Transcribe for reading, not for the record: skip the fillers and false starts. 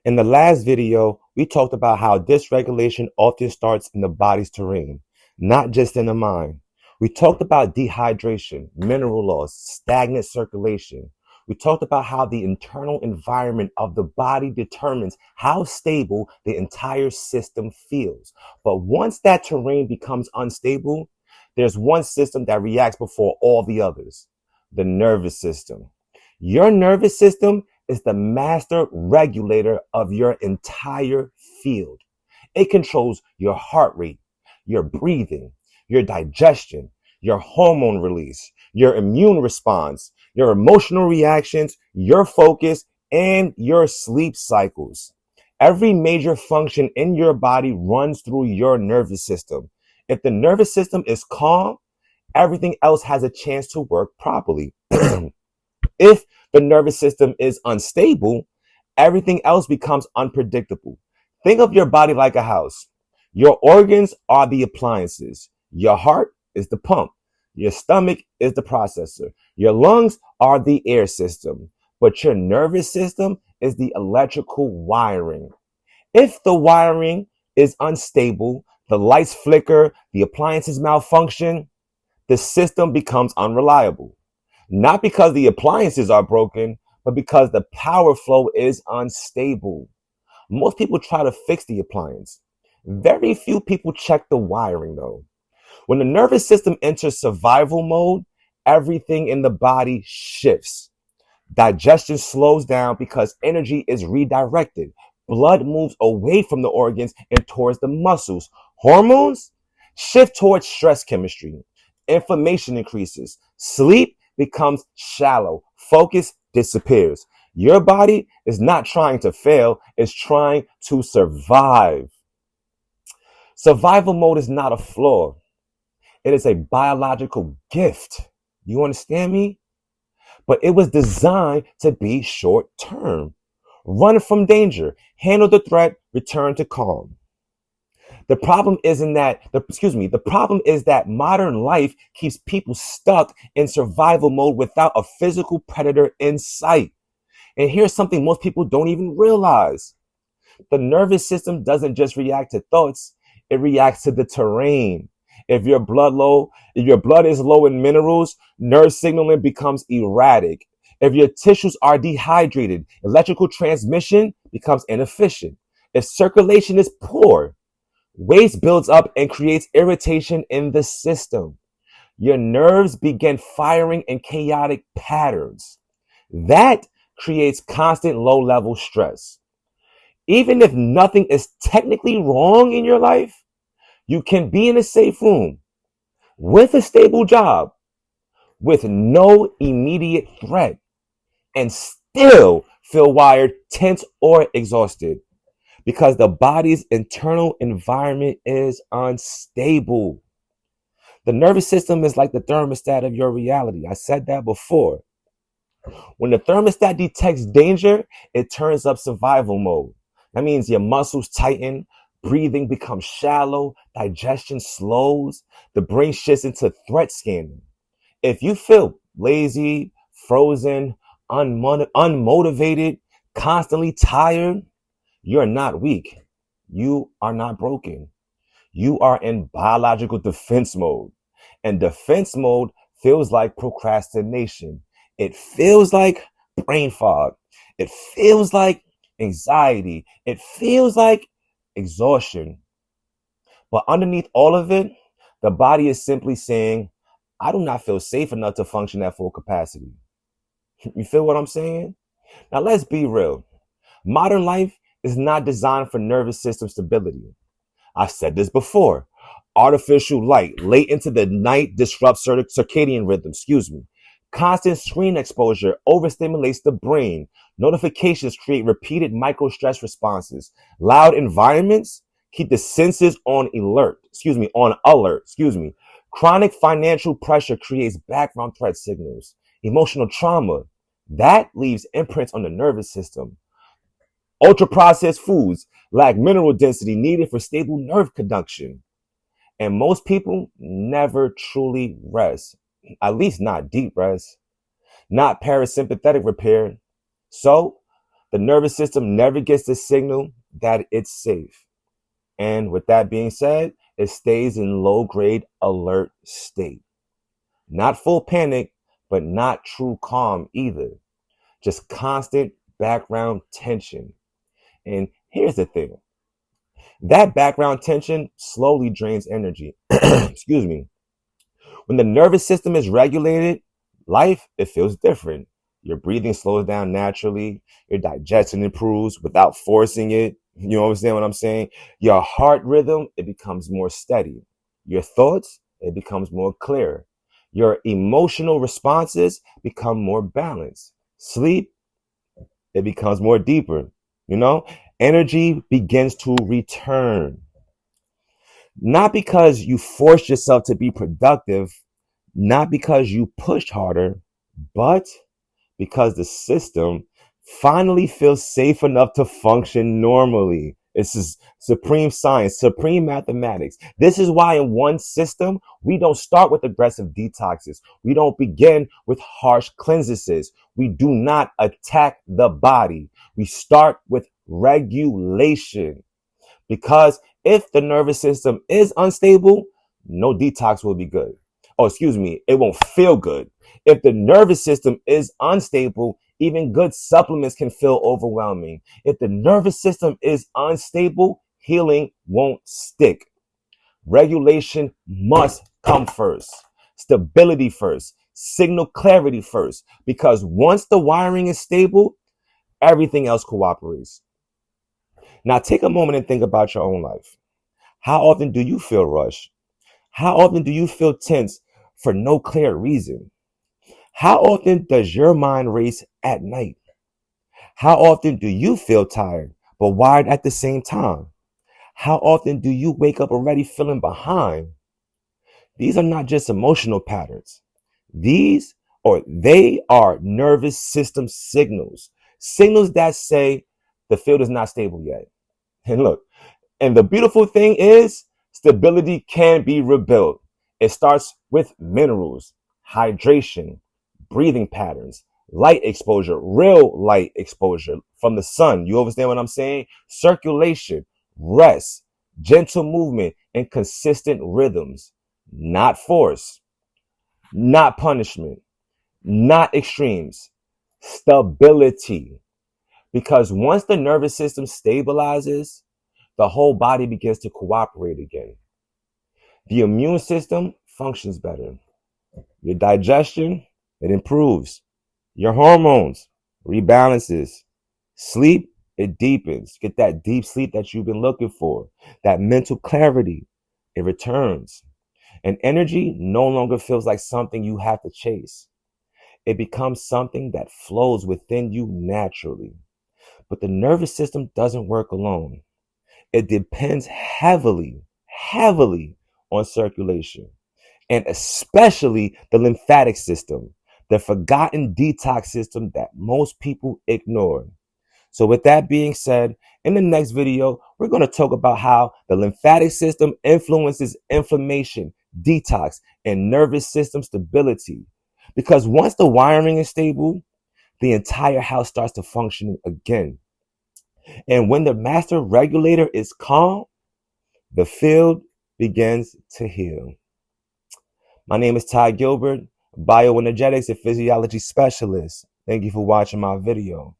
In the last video, we talked about how dysregulation often starts in the body's terrain, not just in the mind. We talked about dehydration, mineral loss, stagnant circulation. We talked about how the internal environment of the body determines how stable the entire system feels. But once that terrain becomes unstable, there's one system that reacts before all the others: the nervous system. Your nervous system is the master regulator of your entire field. It controls your heart rate, your breathing, your digestion, your hormone release, your immune response, your emotional reactions, your focus, and your sleep cycles. Every major function in your body runs through your nervous system. If the nervous system is calm, everything else has a chance to work properly. If the nervous system is unstable, everything else becomes unpredictable. Think of your body like a house. Your organs are the appliances. Your heart is the pump. Your stomach is the processor. Your lungs are the air system. But your nervous system is the electrical wiring. If the wiring is unstable, the lights flicker, the appliances malfunction, the system becomes unreliable. Not because the appliances are broken, but because the power flow is unstable. Most people try to fix the appliance. Very few people check the wiring though. When the nervous system enters survival mode, everything in the body shifts. Digestion slows down because energy is redirected. Blood moves away from the organs and towards the muscles. Hormones shift towards stress chemistry. Inflammation increases. Sleep becomes shallow. Focus disappears. Your body is not trying to fail, it's trying to survive. Survival mode is not a flaw, it is a biological gift. You understand me? But it was designed to be short term. Run from danger, handle the threat, return to calm. The problem is that modern life keeps people stuck in survival mode without a physical predator in sight. And here's something most people don't even realize. The nervous system doesn't just react to thoughts, it reacts to the terrain. If your blood is low in minerals, nerve signaling becomes erratic. If your tissues are dehydrated, electrical transmission becomes inefficient. If circulation is poor, waste builds up and creates irritation in the system. Your nerves begin firing in chaotic patterns. That creates constant low level stress. Even if nothing is technically wrong in your life, you can be in a safe room with a stable job, with no immediate threat, and still feel wired, tense, or exhausted because the body's internal environment is unstable. The nervous system is like the thermostat of your reality. I said that before. When the thermostat detects danger, it turns up survival mode. That means your muscles tighten, breathing becomes shallow, digestion slows, the brain shifts into threat scanning. If you feel lazy, frozen, unmotivated, constantly tired, you're not weak. You are not broken. You are in biological defense mode. And defense mode feels like procrastination. It feels like brain fog. It feels like anxiety. It feels like exhaustion. But underneath all of it, the body is simply saying, I do not feel safe enough to function at full capacity. You feel what I'm saying? Now let's be real. Modern life is not designed for nervous system stability. I've said this before. Artificial light late into the night disrupts circadian rhythm. Constant screen exposure overstimulates the brain. Notifications create repeated micro stress responses. Loud environments keep the senses on alert. Chronic financial pressure creates background threat signals. Emotional trauma that leaves imprints on the nervous system. Ultra processed foods lack mineral density needed for stable nerve conduction. And most people never truly rest, at least not deep rest, not parasympathetic repair. So The nervous system never gets the signal that it's safe. And with that being said, it stays in low grade alert state. Not full panic, but not true calm either. Just constant background tension. And here's the thing, that background tension slowly drains energy. Excuse me. When the nervous system is regulated, life, it feels different. Your breathing slows down naturally. Your digestion improves without forcing it. You understand what I'm saying? Your heart rhythm, it becomes more steady. Your thoughts, it becomes more clear. Your emotional responses become more balanced. Sleep, it becomes more deeper. You know, energy begins to return. Not because you forced yourself to be productive, not because you pushed harder, but because the system finally feels safe enough to function normally. This is supreme science, supreme mathematics. This is why in one system, we don't start with aggressive detoxes. We don't begin with harsh cleanses. We do not attack the body. We start with regulation. Because if the nervous system is unstable, no detox will be good. Oh, excuse me, it won't feel good. If the nervous system is unstable, even good supplements can feel overwhelming. If the nervous system is unstable, healing won't stick. Regulation must come first. Stability first. Signal clarity first. Because once the wiring is stable, everything else cooperates. Now take a moment and think about your own life. How often do you feel rushed? How often do you feel tense for no clear reason? How often does your mind race at night? How often do you feel tired but wired at the same time? How often do you wake up already feeling behind? These are not just emotional patterns. They are nervous system signals. Signals that say the field is not stable yet. And look, and the beautiful thing is, stability can be rebuilt. It starts with minerals, hydration, breathing patterns, light exposure, real light exposure from the sun. You understand what I'm saying? Circulation, rest, gentle movement, and consistent rhythms. Not force, not punishment, not extremes. Stability. Because once the nervous system stabilizes, the whole body begins to cooperate again. The immune system functions better. Your digestion, it improves. Your hormones rebalances. Sleep, it deepens. Get that deep sleep that you've been looking for. That mental clarity, it returns. And energy no longer feels like something you have to chase. It becomes something that flows within you naturally. But the nervous system doesn't work alone. It depends heavily on circulation, and especially the lymphatic system, the forgotten detox system that most people ignore. So with that being said, in the next video, we're going to talk about how the lymphatic system influences inflammation, detox, and nervous system stability. Because once the wiring is stable, the entire house starts to function again. And when the master regulator is calm, the field begins to heal. My name is Ty Gilbert, bioenergetics and physiology specialist. Thank you for watching my video.